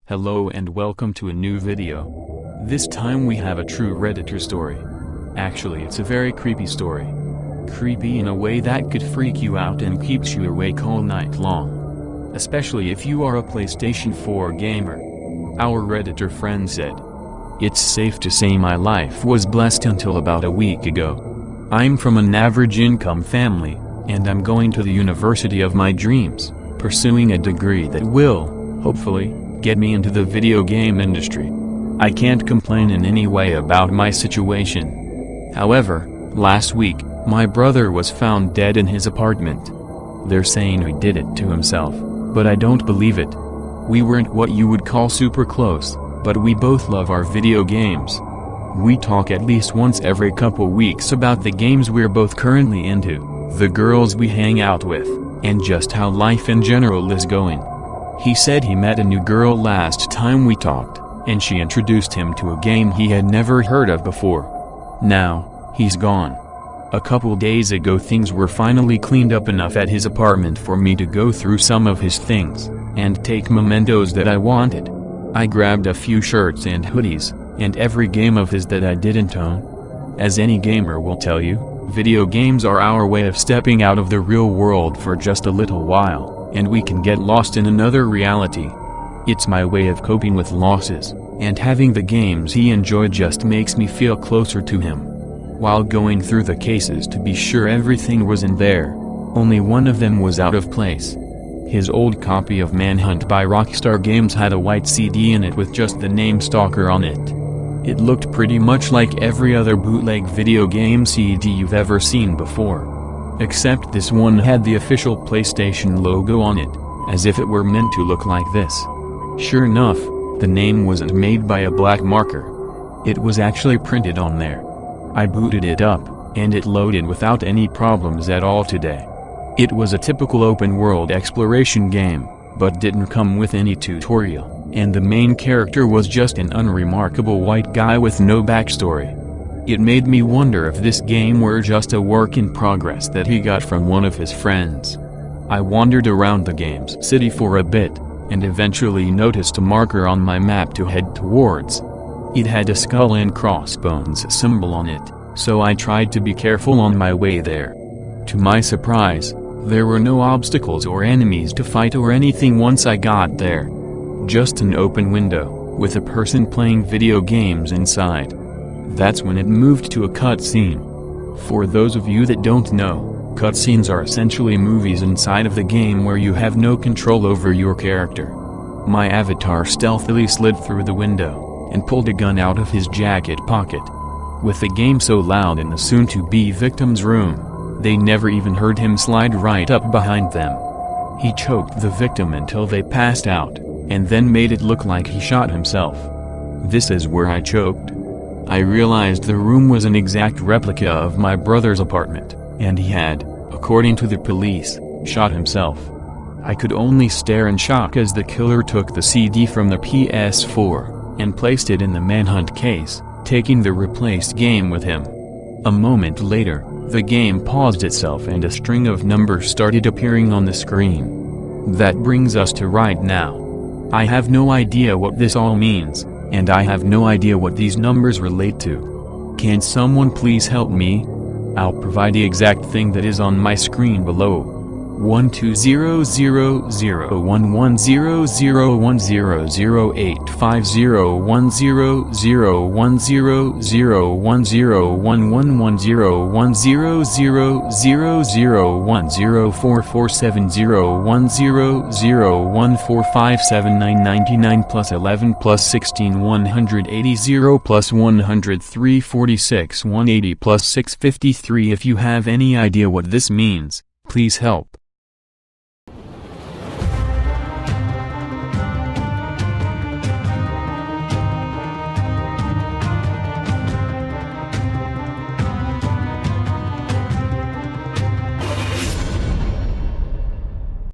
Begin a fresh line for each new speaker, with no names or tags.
Hello and welcome to a new video. This time we have a true Redditor story. Actually, it's a very creepy story. Creepy in a way that could freak you out and keeps you awake all night long. Especially if you are a PlayStation 4 gamer. Our Redditor friend said, "It's safe to say my life was blessed until about a week ago. I'm from an average income family, and I'm going to the university of my dreams, pursuing a degree that will, hopefully, get me into the video game industry. I can't complain in any way about my situation. However, last week, my brother was found dead in his apartment. They're saying he did it to himself, but I don't believe it. We weren't what you would call super close, but we both love our video games. We talk at least once every couple weeks about the games we're both currently into, the girls we hang out with, and just how life in general is going. He said he met a new girl last time we talked, and she introduced him to a game he had never heard of before. Now, he's gone. A couple days ago things were finally cleaned up enough at his apartment for me to go through some of his things, and take mementos that I wanted. I grabbed a few shirts and hoodies, and every game of his that I didn't own. As any gamer will tell you, video games are our way of stepping out of the real world for just a little while, and we can get lost in another reality. It's my way of coping with losses, and having the games he enjoyed just makes me feel closer to him. While going through the cases to be sure everything was in there, only one of them was out of place. His old copy of Manhunt by Rockstar Games had a white CD in it with just the name Stalker on it. It looked pretty much like every other bootleg video game CD you've ever seen before. Except this one had the official PlayStation logo on it, as if it were meant to look like this. Sure enough, the name wasn't made by a black marker. It was actually printed on there. I booted it up, and it loaded without any problems at all today. It was a typical open-world exploration game, but didn't come with any tutorial, and the main character was just an unremarkable white guy with no backstory. It made me wonder if this game were just a work in progress that he got from one of his friends. I wandered around the game's city for a bit, and eventually noticed a marker on my map to head towards. It had a skull and crossbones symbol on it, so I tried to be careful on my way there. To my surprise, there were no obstacles or enemies to fight or anything once I got there. Just an open window, with a person playing video games inside. That's when it moved to a cutscene. For those of you that don't know, cutscenes are essentially movies inside of the game where you have no control over your character. My avatar stealthily slid through the window, and pulled a gun out of his jacket pocket. With the game so loud in the soon-to-be victim's room, they never even heard him slide right up behind them. He choked the victim until they passed out, and then made it look like he shot himself. This is where I choked. I realized the room was an exact replica of my brother's apartment, and he had, according to the police, shot himself. I could only stare in shock as the killer took the CD from the PS4, and placed it in the Manhunt case, taking the replaced game with him. A moment later, the game paused itself and a string of numbers started appearing on the screen. That brings us to right now. I have no idea what this all means, and I have no idea what these numbers relate to. Can someone please help me? I'll provide the exact thing that is on my screen below. 120010010101010101010101010101010101010101010101010101010101010101010101010101010 plus 11 plus 16 180 0 plus 103 46 180 plus 653. If you have any idea what this means, please help.